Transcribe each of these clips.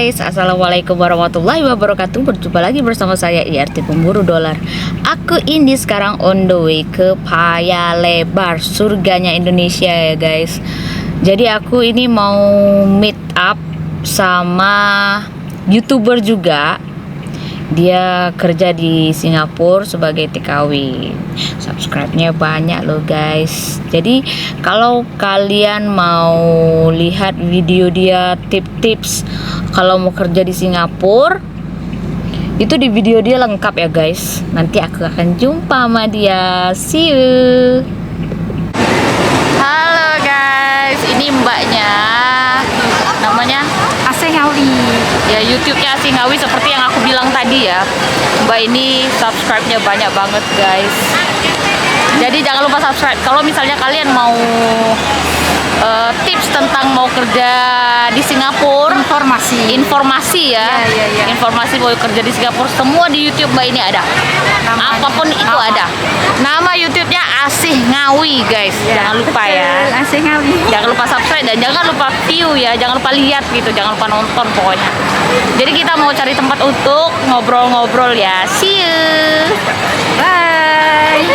guys, assalamualaikum warahmatullahi wabarakatuh. Berjumpa lagi bersama saya IRT Pemburu Dolar. Aku ini sekarang on the way ke Paya Lebar, surganya Indonesia ya guys. Jadi aku ini mau meet up sama YouTuber juga. Dia kerja di Singapura sebagai TKW. Subscribe-nya banyak loh guys. Jadi kalau kalian mau lihat video dia tips-tips kalau mau kerja di Singapura, itu di video dia lengkap ya guys. Nanti aku akan jumpa sama dia. See you. Halo guys, ini mbaknya. Namanya Asengawi. ya, YouTube-nya Asengawi seperti yang aku bilang tadi ya. Mbak ini subscribe-nya banyak banget guys. Jadi jangan lupa subscribe. Kalau misalnya kalian mau tips tentang mau kerja di Singapura, informasi ya, informasi mau kerja di Singapura, semua di YouTube Mbak ini ada. Apapun itu ada. Nama YouTube-nya Asengawi guys. Jangan lupa ya. Asengawi. Jangan lupa subscribe dan jangan lupa view ya, jangan lupa lihat gitu, jangan lupa nonton pokoknya. Jadi kita mau cari tempat untuk ngobrol-ngobrol ya. See you. Bye.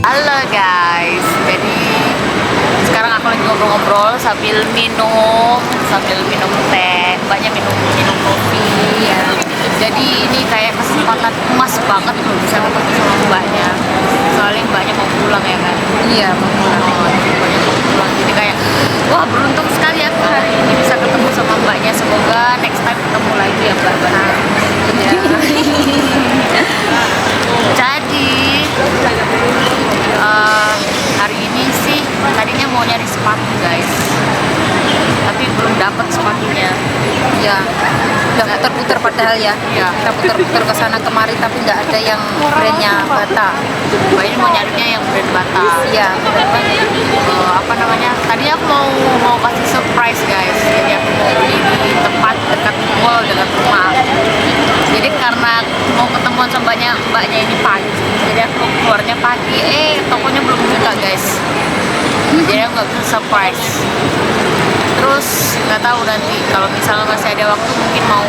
Halo guys, jadi sekarang aku lagi ngobrol-ngobrol sambil minum teh, banyak minum kopi ya. Jadi ini kayak kesempatan emas banget loh bisa ketemu sama mbaknya. Soalnya mbaknya mau pulang ya kan? Iya, mau pulang. Mbaknya mau pulang, jadi kayak wah beruntung sekali aku hari ini bisa ketemu sama mbaknya. Semoga next time ketemu lagi ya mbak. Jadi hari ini sih tadinya mau nyari sepatu guys, tapi belum dapat sepatunya. Ya, udah putar-putar padahal ya. Ya. Kita putar-putar ke sana kemari tapi nggak ada yang brandnya Bata. Mbak ini mau nyarinya yang brand Bata. Iya. Apa namanya? Tadi aku mau kasih surprise guys. Jadi aku mau beli di tempat dekat mall dekat rumah. Jadi karena mau ketemuan sama mbaknya ini pagi, jadi aku keluarnya pagi. Tokonya belum buka guys. Jadi aku nggak bisa surprise. Terus nggak tahu nanti kalau misalnya masih ada waktu mungkin mau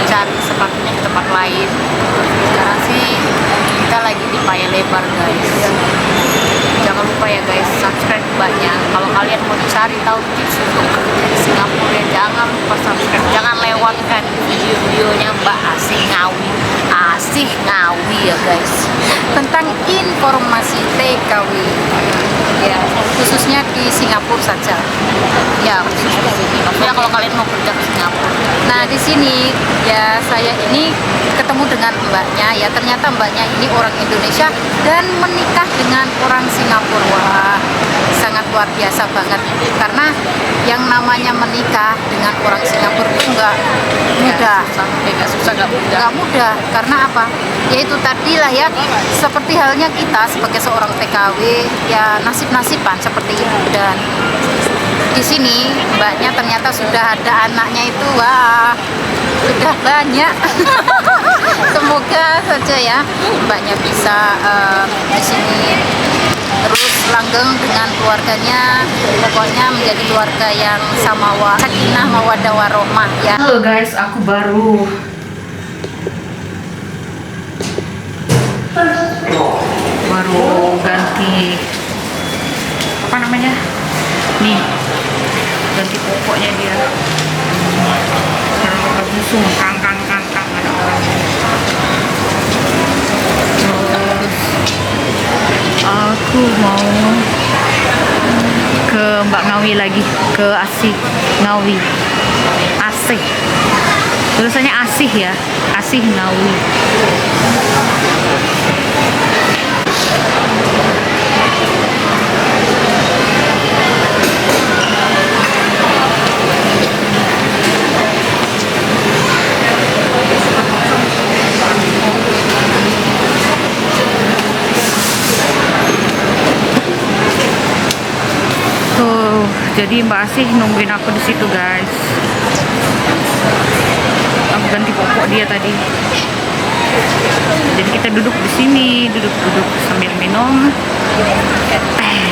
cari sepatunya di tempat lain. Sekarang sih kita lagi di Paya Lebar guys. Jangan lupa ya guys, subscribe mbaknya. Kalau kalian mau cari tahu tips untuk kerja di Singapura ya jangan lupa subscribe. Jangan lewatkan video-videonya Mbak Asengawi ya guys. Tentang informasi TKW. Ya, khususnya di Singapura saja. Ya, khususnya di sini. Maksudnya kalau kalian mau kerja ke Singapura. Nah, di sini ya saya ini ketemu dengan mbaknya ya. Ternyata mbaknya ini orang Indonesia dan menikah dengan orang Singapura. Wah, sangat luar biasa banget. Karena yang namanya menikah dengan orang Singapura itu nggak mudah. Nggak mudah. Karena apa? Yaitu tadilah ya, seperti halnya kita sebagai seorang TKW ya nasib-nasiban seperti itu. Dan di sini mbaknya ternyata sudah ada anaknya itu, wah sudah banyak. Semoga saja ya mbaknya bisa di sini terus langgeng dengan keluarganya, pokoknya menjadi keluarga yang sakinah mawaddah warohmah ya. Halo guys, aku baru ganti apa namanya nih, ganti pokoknya dia. Sekarang udah busung kang ada orang. Terus aku mau ke Mbak Ngawi lagi, ke Asengawi. Asih. Tulisannya Asih ya, Asih Ngawi. Tuh, jadi Mbak Asih nungguin aku di situ, guys. Aku ganti popok dia tadi. Jadi kita duduk di sini, duduk sambil minum teh.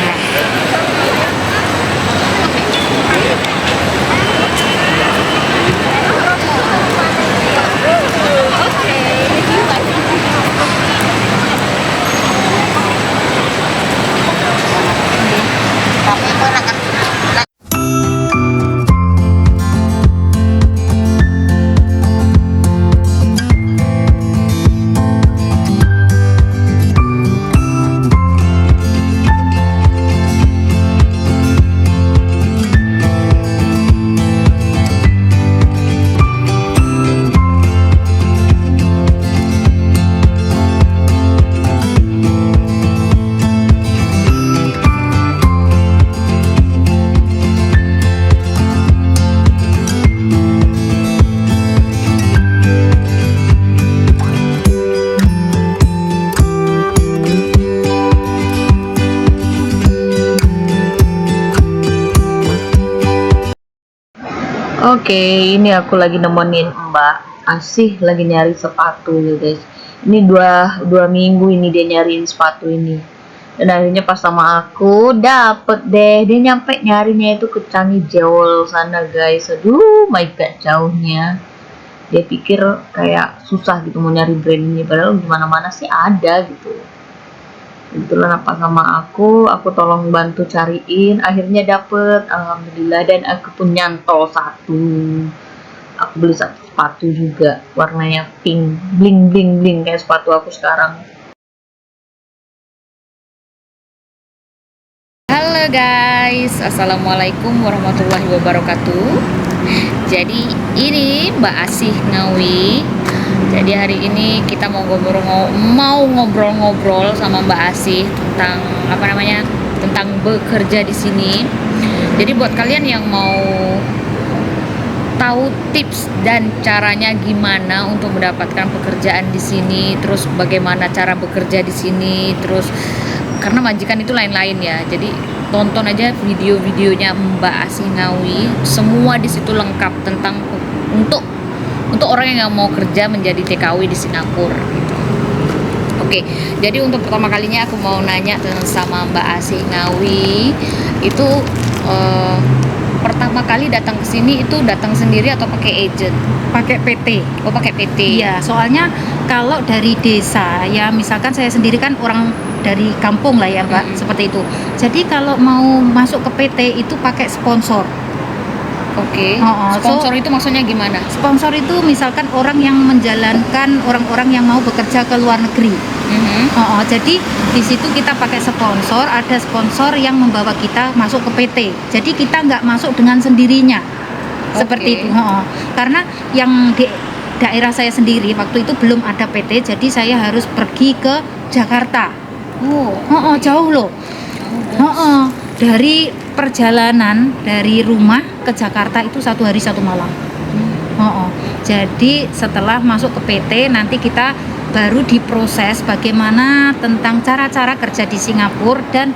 Oke, ini aku lagi nemenin Mbak Asih lagi nyari sepatu ya guys. Ini dua minggu ini dia nyariin sepatu ini. Dan akhirnya pas sama aku dapet deh. Dia nyampe nyarinya itu ke Changi Jewel sana guys. Aduh, my god jauhnya. Dia pikir kayak susah gitu mau nyari brand ini, padahal gimana-mana sih ada gitu. Kebetulan apa sama aku tolong bantu cariin, akhirnya dapet, alhamdulillah. Dan aku pun nyantol satu. Aku beli satu sepatu juga, warnanya pink, bling bling bling kayak sepatu aku sekarang. Halo guys, assalamualaikum warahmatullahi wabarakatuh. Jadi ini Mbak Asih Ngawi. Jadi hari ini kita mau ngobrol-ngobrol sama Mbak Asih tentang tentang bekerja di sini. Jadi buat kalian yang mau tahu tips dan caranya gimana untuk mendapatkan pekerjaan di sini, terus bagaimana cara bekerja di sini, terus karena majikan itu lain-lain ya. Jadi tonton aja video-videonya Mbak Asih Ngawi. Semua di situ lengkap tentang untuk orang yang mau kerja menjadi TKW di Singapura gitu. Oke, jadi untuk pertama kalinya aku mau nanya sama Mbak Asih Ngawi itu pertama kali datang ke sini itu datang sendiri atau pakai agent? Pakai PT. Oh, pakai PT. Iya, soalnya kalau dari desa ya, misalkan saya sendiri kan orang dari kampung lah ya Mbak, seperti itu. Jadi kalau mau masuk ke PT itu pakai sponsor. Oke. Sponsor itu maksudnya gimana? Sponsor itu misalkan orang yang menjalankan orang-orang yang mau bekerja ke luar negeri. Jadi di situ kita pakai sponsor, ada sponsor yang membawa kita masuk ke PT. Jadi kita nggak masuk dengan sendirinya. Seperti itu. Karena yang di daerah saya sendiri waktu itu belum ada PT, jadi saya harus pergi ke Jakarta. Jauh loh. Dari perjalanan dari rumah ke Jakarta itu 1 hari 1 malam. Jadi setelah masuk ke PT nanti kita baru diproses bagaimana tentang cara-cara kerja di Singapura, dan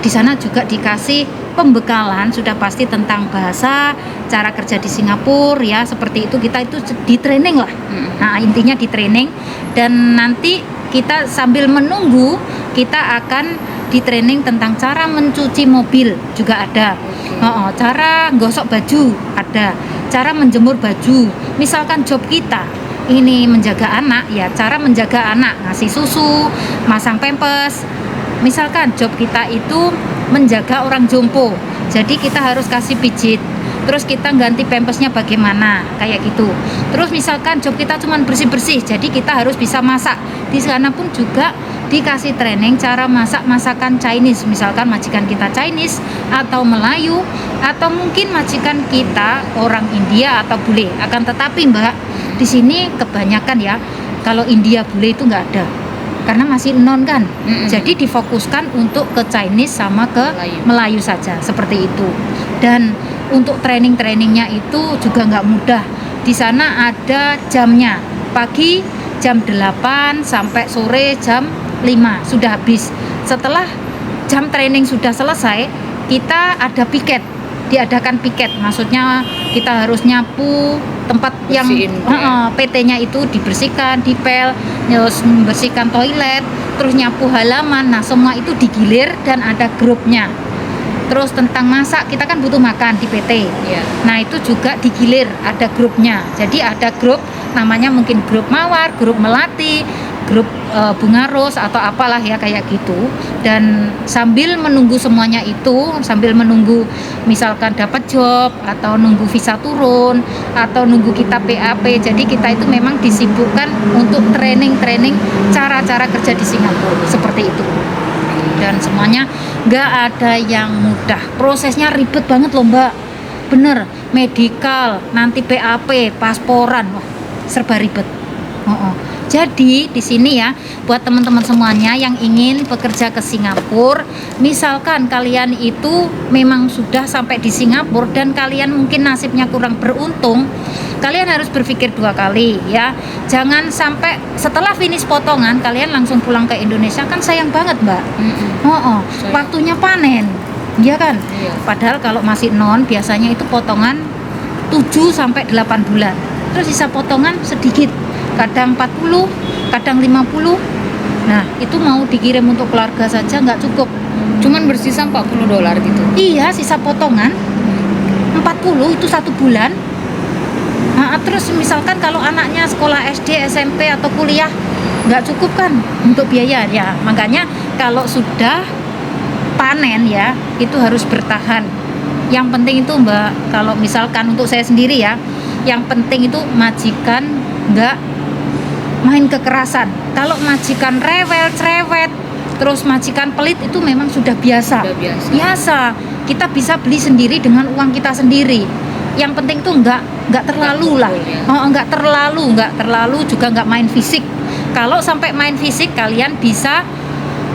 di sana juga dikasih pembekalan sudah pasti tentang bahasa, cara kerja di Singapura ya, seperti itu. Kita itu di training lah. Nah, intinya di training, dan nanti kita sambil menunggu kita akan di training tentang cara mencuci mobil juga ada. Cara gosok baju ada, cara menjemur baju. Misalkan job kita ini menjaga anak ya, cara menjaga anak, ngasih susu, masang pampers. Misalkan job kita itu menjaga orang jompo, jadi kita harus kasih pijit, terus kita ganti pampersnya bagaimana, kayak gitu. Terus misalkan job kita cuma bersih-bersih, jadi kita harus bisa masak. Di sana pun juga dikasih training cara masak masakan Chinese, misalkan majikan kita Chinese atau Melayu atau mungkin majikan kita orang India atau bule. Akan tetapi Mbak, di sini kebanyakan ya kalau India bule itu nggak ada karena masih non kan. Jadi difokuskan untuk ke Chinese sama ke Melayu saja seperti itu. Dan untuk training-trainingnya itu juga nggak mudah. Di sana ada jamnya, pagi jam 8 sampai sore jam 5 sudah habis. Setelah jam training sudah selesai, kita ada piket, diadakan piket, maksudnya kita harus nyapu tempat yang PT-nya itu dibersihkan, dipel, terus membersihkan toilet, terus nyapu halaman. Nah semua itu digilir dan ada grupnya. Terus tentang masak, kita kan butuh makan di PT. Nah itu juga digilir, ada grupnya. Jadi ada grup, namanya mungkin grup Mawar, grup Melati, grup Bunga Ros atau apalah ya kayak gitu. Dan sambil menunggu semuanya itu, sambil menunggu misalkan dapat job atau nunggu visa turun atau nunggu kita PAP, jadi kita itu memang disibukkan untuk training-training cara-cara kerja di Singapura seperti itu. Dan semuanya nggak ada yang mudah, prosesnya ribet banget loh Mbak, bener, medikal, nanti PAP, pasporan, wah serba ribet. Jadi di sini ya buat teman-teman semuanya yang ingin bekerja ke Singapura, misalkan kalian itu memang sudah sampai di Singapura dan kalian mungkin nasibnya kurang beruntung, kalian harus berpikir 2 kali ya. Jangan sampai setelah finish potongan kalian langsung pulang ke Indonesia, kan sayang banget Mbak. Waktunya panen, ya kan? Padahal kalau masih non biasanya itu potongan 7 sampai 8 bulan. Terus sisa potongan sedikit, kadang 40, kadang 50. Nah itu mau dikirim untuk keluarga saja nggak cukup, Cuman bersisa $40 gitu. iya sisa potongan 40 itu 1 bulan. Nah, terus misalkan kalau anaknya sekolah SD, SMP atau kuliah nggak cukup kan untuk biaya ya. Makanya kalau sudah panen ya itu harus bertahan. Yang penting itu Mbak, kalau misalkan untuk saya sendiri ya, yang penting itu majikan nggak main kekerasan. Kalau majikan rewel, cerewet, terus majikan pelit itu memang sudah biasa. Biasa. Kita bisa beli sendiri dengan uang kita sendiri. Yang penting tuh nggak terlalu lah. Nggak terlalu juga nggak main fisik. Kalau sampai main fisik kalian bisa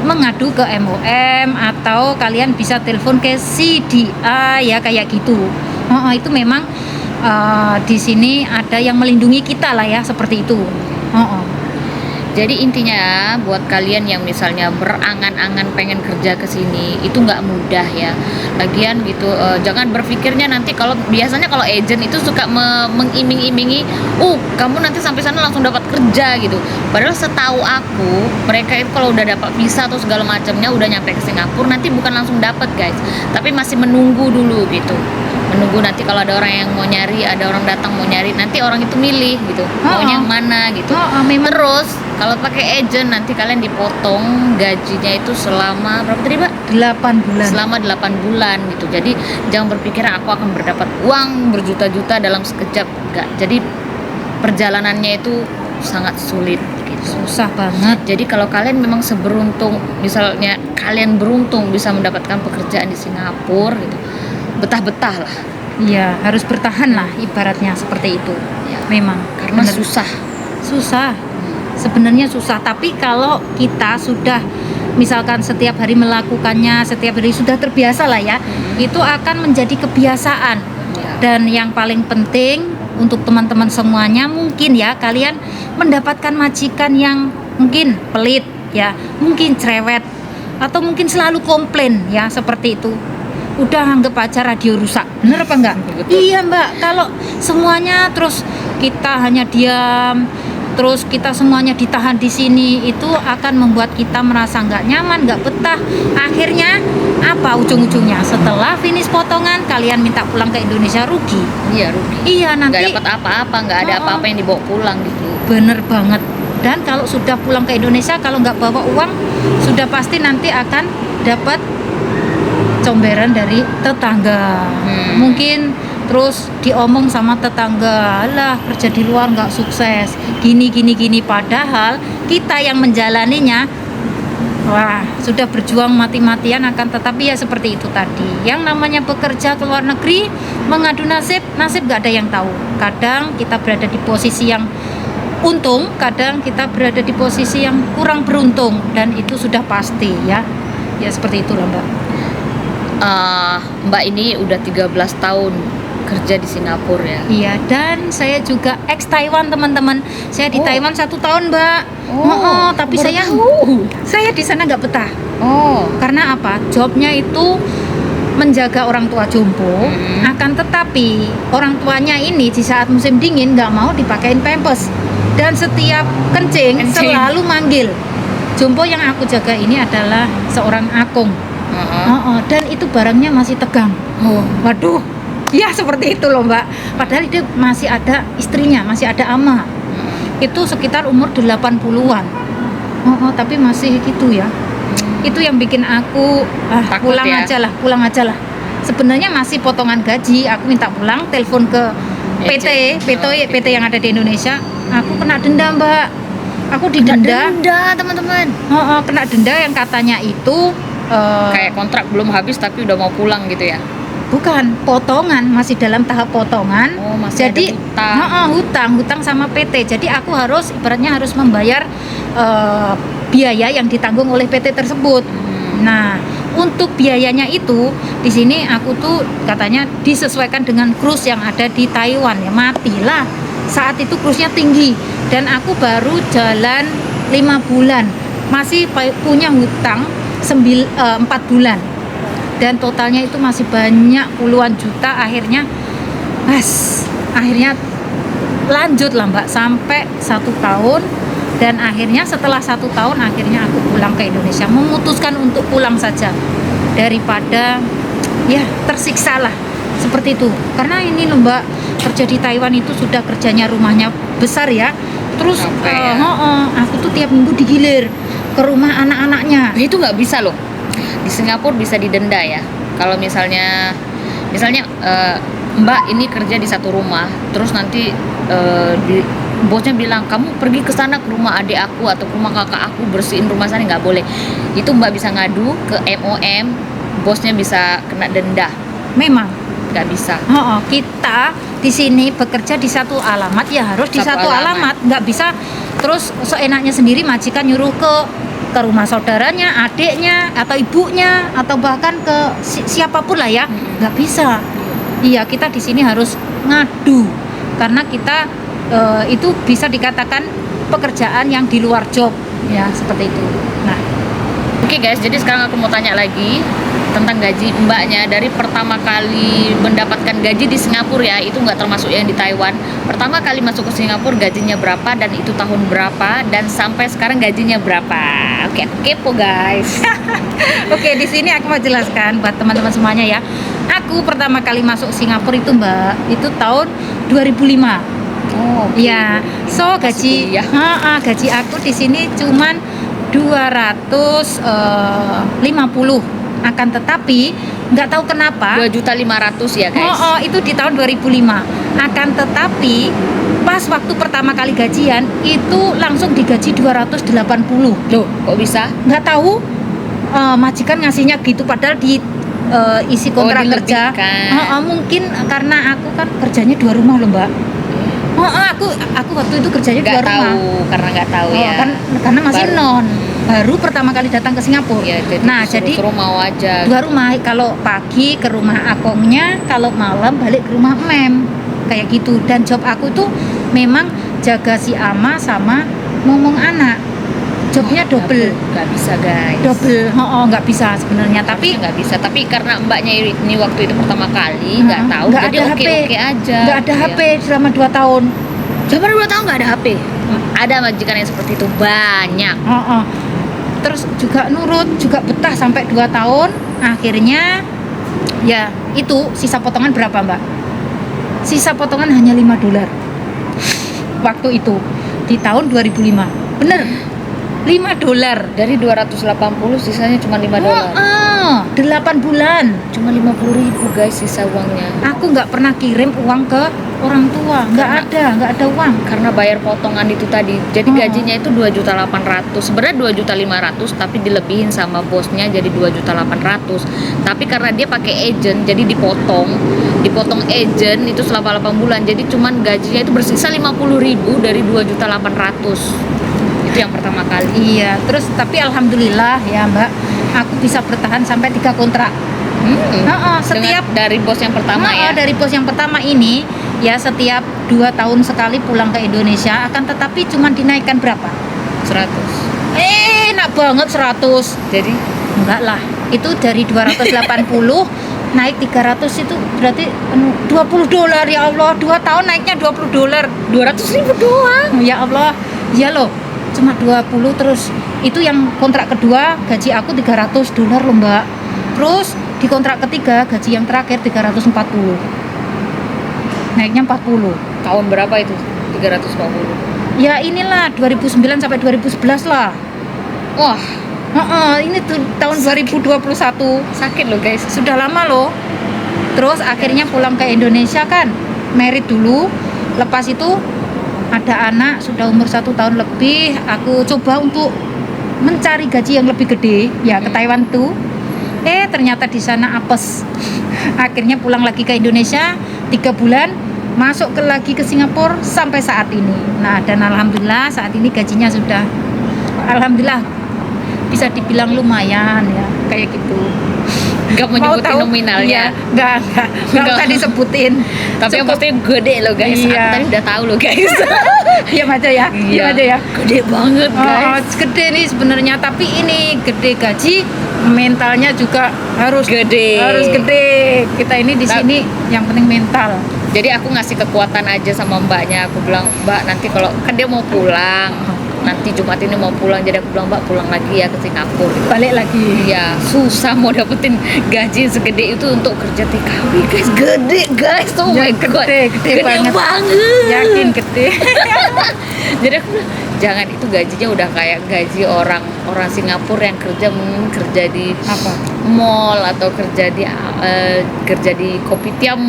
mengadu ke MOM atau kalian bisa telepon ke CDA ya kayak gitu. Itu memang di sini ada yang melindungi kita lah ya seperti itu. Jadi intinya buat kalian yang misalnya berangan-angan pengen kerja ke sini itu nggak mudah ya. Lagian gitu, jangan berpikirnya nanti kalau biasanya kalau agent itu suka mengiming-imingi, kamu nanti sampai sana langsung dapat kerja gitu. Padahal setahu aku mereka itu kalau udah dapat visa atau segala macamnya udah nyampe ke Singapura nanti bukan langsung dapat guys, tapi masih menunggu dulu gitu. Menunggu nanti kalau ada orang yang mau nyari, ada orang datang mau nyari, nanti orang itu milih gitu, maunya yang mana gitu. Terus kalau pakai agent nanti kalian dipotong gajinya itu selama berapa tadi Mbak? 8 bulan. Selama 8 bulan gitu. Jadi jangan berpikir aku akan berdapat uang berjuta-juta dalam sekejap, enggak. Jadi perjalanannya itu sangat sulit gitu. Susah banget. Jadi kalau kalian memang seberuntung, misalnya kalian beruntung bisa mendapatkan pekerjaan di Singapura gitu, betah-betah lah. Iya, harus bertahan lah ibaratnya seperti itu. Ya. Memang Karena bener. Susah. Sebenarnya susah, tapi kalau kita sudah misalkan setiap hari melakukannya, setiap hari sudah terbiasa lah ya, itu akan menjadi kebiasaan. Dan yang paling penting untuk teman-teman semuanya mungkin ya kalian mendapatkan majikan yang mungkin pelit ya, mungkin cerewet atau mungkin selalu komplain ya seperti itu. Udah anggap aja radio rusak, bener apa enggak? Iya Mbak, kalau semuanya terus kita hanya diam, terus kita semuanya ditahan di sini, itu akan membuat kita merasa nggak nyaman, nggak betah. Akhirnya apa ujung-ujungnya? Setelah finish potongan kalian minta pulang ke Indonesia, rugi. Iya rugi. Iya nanti nggak dapat apa-apa, nggak ada apa-apa yang dibawa pulang gitu. Bener banget. Dan kalau sudah pulang ke Indonesia, kalau nggak bawa uang, sudah pasti nanti akan dapat comberan dari tetangga. Mungkin terus diomong sama tetangga, lah kerja di luar nggak sukses, gini. Padahal kita yang menjalaninya Wah, sudah berjuang mati-matian, akan tetapi ya seperti itu tadi. Yang namanya bekerja ke luar negeri, mengadu nasib, nasib gak ada yang tahu. Kadang kita berada di posisi yang untung, kadang kita berada di posisi yang kurang beruntung, dan itu sudah pasti ya. Ya seperti itulah Mbak. Mbak ini udah 13 tahun kerja di Singapura ya. Iya, dan saya juga ex Taiwan teman-teman. Saya di Oh. Taiwan 1 tahun Mbak. Tapi baru saya tahu. di sana nggak betah. Oh, Karena apa? Jobnya itu menjaga orang tua jompo. Akan tetapi orang tuanya ini di saat musim dingin nggak mau dipakein pampers, dan setiap kencing selalu manggil. Jompo yang aku jaga ini adalah seorang akung. Dan itu barangnya masih tegang. Waduh, ya seperti itu loh Mbak. Padahal dia masih ada istrinya, masih ada ama. Itu sekitar umur 80-an. Tapi masih gitu ya. Itu yang bikin aku Takut pulang ya? pulang aja lah. Sebenarnya masih potongan gaji, aku minta pulang, telepon ke PT yang ada di Indonesia. Aku kena denda Mbak. Aku didenda. denda teman-teman. Kena denda yang katanya itu Kayak kontrak belum habis tapi udah mau pulang gitu ya. bukan potongan, masih dalam tahap potongan. Oh, masih Jadi ada hutang sama PT. Jadi aku harus ibaratnya harus membayar biaya yang ditanggung oleh PT tersebut. Nah, untuk biayanya itu di sini aku tuh katanya disesuaikan dengan kurs yang ada di Taiwan ya. Matilah. Saat itu kursnya tinggi dan aku baru jalan 5 bulan. Masih punya hutang 4 bulan. Dan totalnya itu masih banyak puluhan juta. Akhirnya lanjut lah Mbak sampai 1 tahun, dan akhirnya setelah 1 tahun akhirnya aku pulang ke Indonesia, memutuskan untuk pulang saja daripada ya tersiksa lah seperti itu. Karena ini loh Mbak, kerja di Taiwan itu sudah kerjanya rumahnya besar ya, terus aku tuh tiap minggu digilir ke rumah anak-anaknya. Itu nggak bisa loh. Di Singapura bisa didenda ya. Kalau misalnya Mbak ini kerja di satu rumah, terus nanti bosnya bilang kamu pergi ke sana ke rumah adik aku atau ke rumah kakak aku bersihin rumah sana, nggak boleh. Itu Mbak bisa ngadu ke MOM, bosnya bisa kena denda. Memang Nggak bisa. kita di sini bekerja di satu alamat ya harus di Satu satu alamat, nggak bisa terus seenaknya sendiri majikan nyuruh ke rumah saudaranya, adiknya atau ibunya atau bahkan ke siapapun lah ya, nggak bisa. Iya, kita di sini harus ngadu karena kita itu bisa dikatakan pekerjaan yang di luar job ya, seperti itu. Nah, Oke guys, jadi sekarang aku mau tanya lagi tentang gaji Mbaknya dari pertama kali mendapatkan gaji di Singapura ya, itu nggak termasuk yang di Taiwan. Pertama kali masuk ke Singapura gajinya berapa dan itu tahun berapa, dan sampai sekarang gajinya berapa? Oke, aku kepo guys. Oke, di sini aku mau jelaskan buat teman-teman semuanya ya. Aku pertama kali masuk Singapura itu Mbak, itu tahun 2005. Oh, Iya, so gaji gaji aku di sini cuman 250. Akan tetapi nggak tahu kenapa 2.500.000 ya guys. itu di tahun 2005. Akan tetapi pas waktu pertama kali gajian itu langsung digaji 280. Loh, kok bisa? Nggak tahu, majikan ngasihnya gitu padahal di isi kontrak kerja. dilebihkan. Mungkin karena aku kan kerjanya 2 rumah loh Mbak. Aku waktu itu kerjanya 2 Nggak rumah. tahu, karena nggak tahu ya. Karena masih Baru. baru pertama kali datang ke Singapura. Ya, Nah, jadi suruh mau aja. 2 rumah, kalau pagi ke rumah akongnya, kalau malam balik ke rumah mem, kayak gitu. Dan job aku tuh memang jaga si ama sama ngomong anak. Jobnya double. Nggak bisa guys. Double, nggak bisa sebenarnya. Tapi Harusnya nggak bisa, tapi karena Mbaknya ini waktu itu pertama kali nggak tahu, nggak jadi ada oke HP. aja. Nggak ada Iya. HP selama 2 tahun. Coba 2 tahun nggak ada HP. Ada majikan yang seperti itu banyak. Terus juga nurut, juga betah sampai 2 tahun. Akhirnya ya itu sisa potongan berapa Mbak? Sisa potongan hanya $5 waktu itu di tahun 2005. Bener, $5. Dari 280 sisanya cuma $5. 8 bulan. Cuma 50.000 guys sisa uangnya. Aku nggak pernah kirim uang ke orang tua, nggak ada uang. Karena bayar potongan itu tadi. Jadi gajinya itu 2.800.000. Sebenarnya 2.500.000 tapi dilebihin sama bosnya jadi 2.800.000. Tapi karena dia pakai agent jadi dipotong agent itu selama 8 bulan. Jadi cuman gajinya itu bersisa 50.000 dari 2.800.000. Itu yang pertama kali. Iya, terus tapi alhamdulillah ya Mbak, aku bisa bertahan sampai 3 kontrak. Setiap dari bos yang pertama ya. Dari bos yang pertama ini ya setiap 2 tahun sekali pulang ke Indonesia, akan tetapi cuma dinaikkan berapa? 100. Enak banget 100. Jadi enggak lah, itu dari 280 naik 300 itu berarti $20 ya Allah. 2 tahun naiknya $20. 200.000 doang. Ya Allah, ya loh, cuma 20. Terus itu yang kontrak kedua gaji aku $300 loh Mbak. Terus di kontrak ketiga gaji yang terakhir 340, naiknya 40. Tahun berapa itu? 340. Ya inilah 2009 sampai 2011 lah. Wah, Ini tuh tahun 2021. sakit loh guys. Sudah lama loh. Terus akhirnya pulang ke Indonesia kan, merit dulu. Lepas itu ada anak sudah umur 1 tahun lebih. Aku coba untuk mencari gaji yang lebih gede ya ke Taiwan tuh. Ternyata di sana apes. Akhirnya pulang lagi ke Indonesia 3 bulan, masuk lagi ke Singapura sampai saat ini. Nah, dan alhamdulillah saat ini gajinya sudah alhamdulillah bisa dibilang lumayan ya, kayak gitu. Nggak mau nyebutin nominalnya. Nggak usah disebutin. Tapi yang pasti gede loh guys. Iya. Aku tadi udah tahu loh guys. Diam aja ya. Diam aja ya. Gede banget guys. Gede nih sebenarnya, tapi ini gede gaji, mentalnya juga harus gede. Kita ini di sini yang penting mental. Jadi aku ngasih kekuatan aja sama mbaknya. Aku bilang, Mbak nanti kalau kan dia mau pulang, nanti Jumat ini mau pulang, jadi aku bilang Mbak pulang lagi ya ke Singapura gitu. Balik lagi. Iya, susah mau dapetin gaji segede itu untuk kerja TKW guys. Gede guys, oh Ya, my god, gede banget. Yakin gede. Jadi aku bilang jangan, itu gajinya udah kayak gaji orang Singapura yang kerja di Apa? mall atau kerja di kopitiam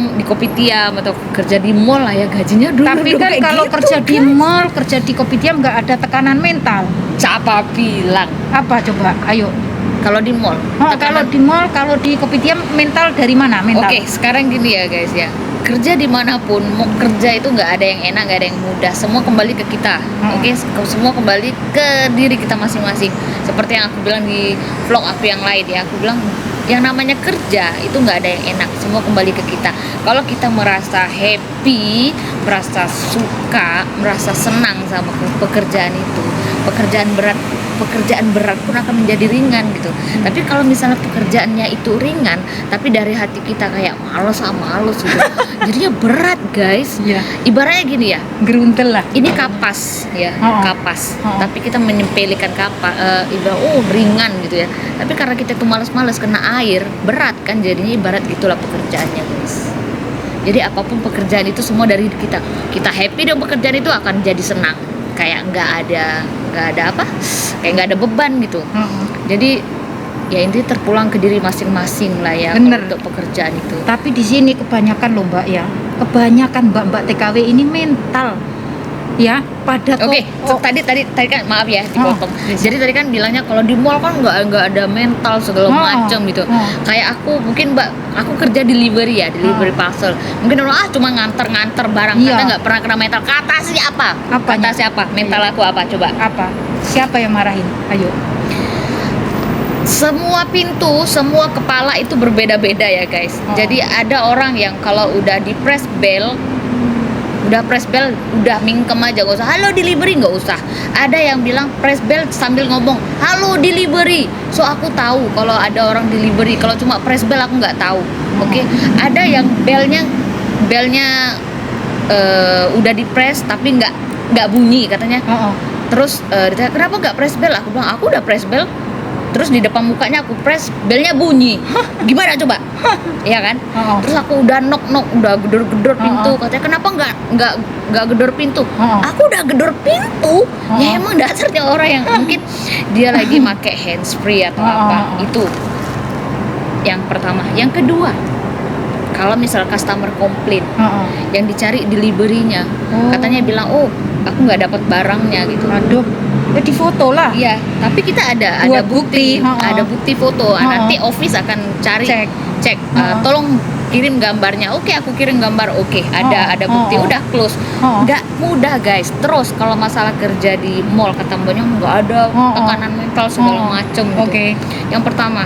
atau kerja di mall lah ya, gajinya dulu. Tapi kan kalau gitu, kerja di mall, kerja di kopitiam nggak ada tekanan mental. siapa bilang Apa coba? Ayo. kalau di mall Kalau di mall, kalau di kopitiam mental dari mana? Mental. Oke, sekarang gini ya guys ya. Kerja dimanapun, mau kerja itu nggak ada yang enak, nggak ada yang mudah. Semua kembali ke kita. Oke, semua kembali ke diri kita masing-masing. Seperti yang aku bilang di vlog aku yang lain ya. Aku bilang yang namanya kerja itu nggak ada yang enak. Semua kembali ke kita. Kalau kita merasa happy, merasa suka, merasa senang sama pekerjaan itu, pekerjaan berat pun akan menjadi ringan gitu. Tapi kalau misalnya pekerjaannya itu ringan tapi dari hati kita kayak males gitu, jadinya berat guys. Iya. Ibaratnya gini ya, Geruntel lah. ini kapas ya, kapas. Tapi kita menyempelikan ibarat ringan gitu ya. Tapi karena kita tuh males kena air, berat kan jadinya. Ibarat gitulah pekerjaannya guys. Jadi apapun pekerjaan itu semua dari kita. Kita happy dengan pekerjaan itu akan jadi senang. Kayak nggak ada apa, kayak nggak ada beban gitu. Jadi ya intinya terpulang ke diri masing-masing lah ya. Bener. Untuk pekerjaan itu. Tapi di sini kebanyakan loh Mbak ya, kebanyakan mbak-mbak TKW ini mental ya pada Oke, tadi kan maaf ya dipotong. Jadi tadi kan bilangnya kalau di mall kan nggak ada mental segala macam gitu. Kayak aku mungkin aku kerja delivery ya, delivery parcel. Mungkin orang cuma nganter barang, Iya. karena nggak pernah kena mental. Kata siapa? Apanya? Kata siapa? Mental aku apa? Coba. Apa? Siapa yang marahin? Ayo. Semua pintu, semua kepala itu berbeda-beda ya guys. Jadi ada orang yang kalau udah di press bell, udah mingkem aja, gak usah halo delivery, gak usah. Ada yang bilang press bell sambil ngomong halo delivery. So aku tahu kalau ada orang delivery. Kalau cuma press bell aku nggak tahu. Oke. Ada yang belnya udah di press tapi nggak bunyi katanya. Terus ditanya kenapa nggak press bell? Aku bilang aku udah press bell. Terus di depan mukanya aku press, belnya bunyi. Gimana coba? Iya kan? Terus aku udah knock, udah gedor pintu. Katanya kenapa nggak gedor pintu? Aku udah gedor pintu. Ya emang dasarnya orang yang mungkin dia lagi pakai handsfree atau apa itu. Yang pertama, yang kedua, kalau misal customer komplain, yang dicari deliverynya, katanya bilang, oh aku nggak dapat barangnya gitu. Aduh, ya di foto lah. Iya, tapi kita ada Buat bukti, bukti, ada bukti foto. Nanti office akan cari, cek, tolong kirim gambarnya. Oke, aku kirim gambar. Oke, ada bukti. Udah close. Nggak mudah guys. Terus kalau masalah kerja di mall, kata mbaknya nggak ada tekanan mental segala macem gitu. Yang pertama,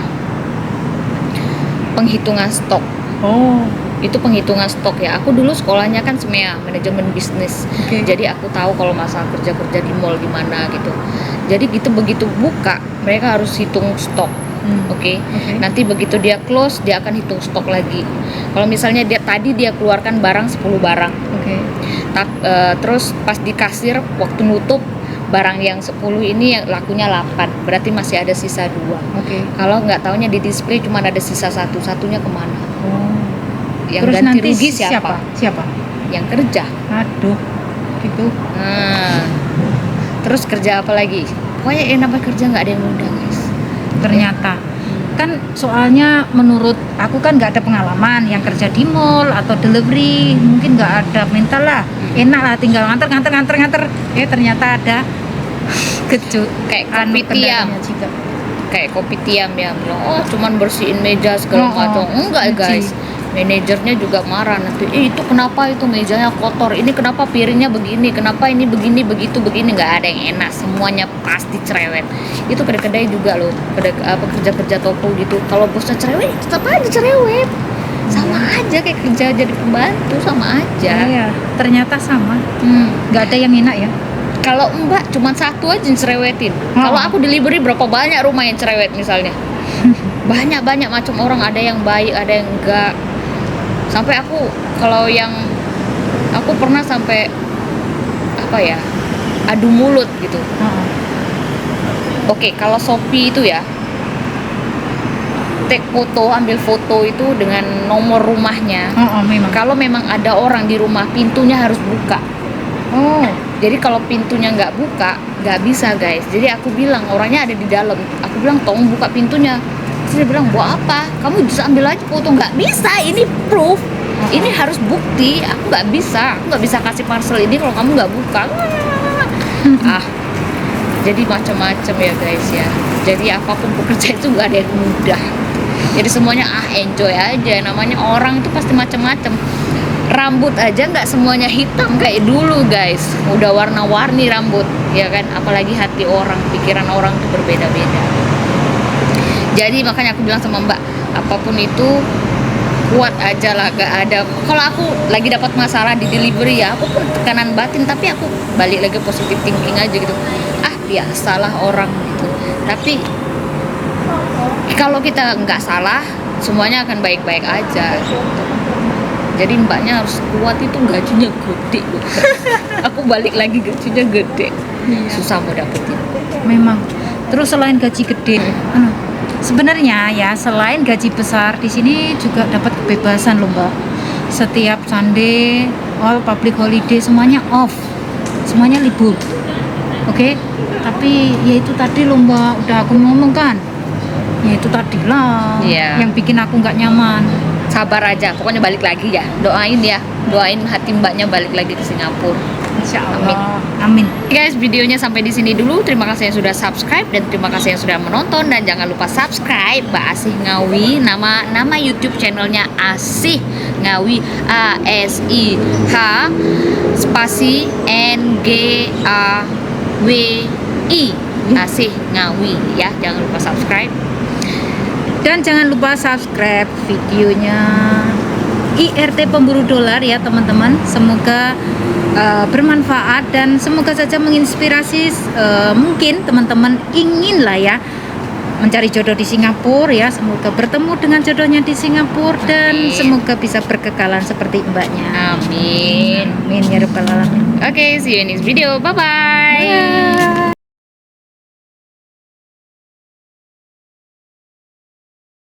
penghitungan stok. Itu penghitungan stok ya. Aku dulu sekolahnya kan SMEA, manajemen bisnis. Jadi aku tahu kalau masalah kerja di mall gimana gitu. Jadi begitu buka, mereka harus hitung stok. Nanti begitu dia close, dia akan hitung stok lagi. Kalau misalnya dia keluarkan barang 10 barang. Terus pas di kasir waktu nutup, barang yang 10 ini yang lakunya 8, berarti masih ada sisa 2. Kalau nggak taunya di display cuma ada sisa 1, satunya kemana? Yang terus ganti nanti rugi siapa? Yang kerja. Aduh, gitu. Terus kerja apa lagi? Pokoknya yang namanya kerja nggak ada yang mudah guys. Ternyata kan soalnya menurut aku kan nggak ada pengalaman yang kerja di mall atau delivery, mungkin nggak ada mental lah, enak lah tinggal nganter. Ternyata ada kayak kopi tiam ya, bilang oh cuman bersihin meja segala macam. Enggak guys, manajernya juga marah nanti. Itu kenapa itu mejanya kotor, ini kenapa piringnya begini, kenapa ini begini begitu begini. Nggak ada yang enak, semuanya pasti cerewet. Itu kedai-kedai juga loh, kerja toko gitu. Kalau bosnya cerewet, tetap aja cerewet. Sama aja kayak kerja jadi pembantu, sama aja. Iya, ternyata sama. Nggak ada yang enak ya. Kalau mbak cuma satu aja yang cerewetin. Kalau aku delivery berapa banyak rumah yang cerewet misalnya. Banyak macam orang, ada yang baik, ada yang enggak. Sampai aku pernah sampai adu mulut gitu. Kalau Shopee itu ya, ambil foto itu dengan nomor rumahnya. Kalau memang ada orang di rumah, pintunya harus buka. Jadi kalau pintunya nggak buka, nggak bisa guys. Jadi aku bilang orangnya ada di dalam. Aku bilang tolong buka pintunya. Terus dia bilang buat apa? Kamu bisa ambil aja foto. Nggak bisa, ini proof. Ini harus bukti. Aku nggak bisa kasih parcel ini kalau kamu nggak buka. Jadi macam-macam ya guys ya. Jadi apapun pekerjaan itu nggak ada yang mudah. Jadi semuanya enjoy aja. Namanya orang itu pasti macam-macam. Rambut aja nggak semuanya hitam kayak dulu guys, udah warna-warni rambut ya kan, apalagi hati orang, pikiran orang itu berbeda-beda. Jadi makanya aku bilang sama mbak, apapun itu kuat aja lah, gak ada. Kalau aku lagi dapat masalah di delivery ya, aku pun tekanan batin, tapi aku balik lagi positive thinking aja gitu. Biasalah orang gitu. Tapi kalau kita nggak salah, semuanya akan baik-baik aja. Jadi mbaknya harus kuat, itu gajinya gede. Aku balik lagi gajinya gede. Susah mau dapetin. Memang. Terus selain gaji gede, sebenarnya ya selain gaji besar, di sini juga dapat kebebasan loh mbak. Setiap Sunday, all public holiday semuanya off, semuanya libur. Tapi ya itu tadi loh mbak, udah aku ngomong kan. Ya itu tadi lah yang bikin aku nggak nyaman. Sabar aja, pokoknya balik lagi ya. Doain hati mbaknya balik lagi ke Singapura. Insya Allah. Amin. Guys, videonya sampai di sini dulu. Terima kasih yang sudah subscribe dan terima kasih yang sudah menonton, dan jangan lupa subscribe Mbak Asih Ngawi. Nama YouTube channelnya Asih Ngawi, ASIH spasi NGAWI. Asih Ngawi ya. Jangan lupa subscribe. Dan jangan lupa subscribe videonya IRT Pemburu Dolar ya teman-teman. Semoga bermanfaat dan semoga saja menginspirasi. Mungkin teman-teman ingin lah ya mencari jodoh di Singapura ya. Semoga bertemu dengan jodohnya di Singapura dan semoga bisa berkekalan seperti mbaknya. Amin. Amin ya rabbal alamin. Okay, see you in this video. Bye-bye.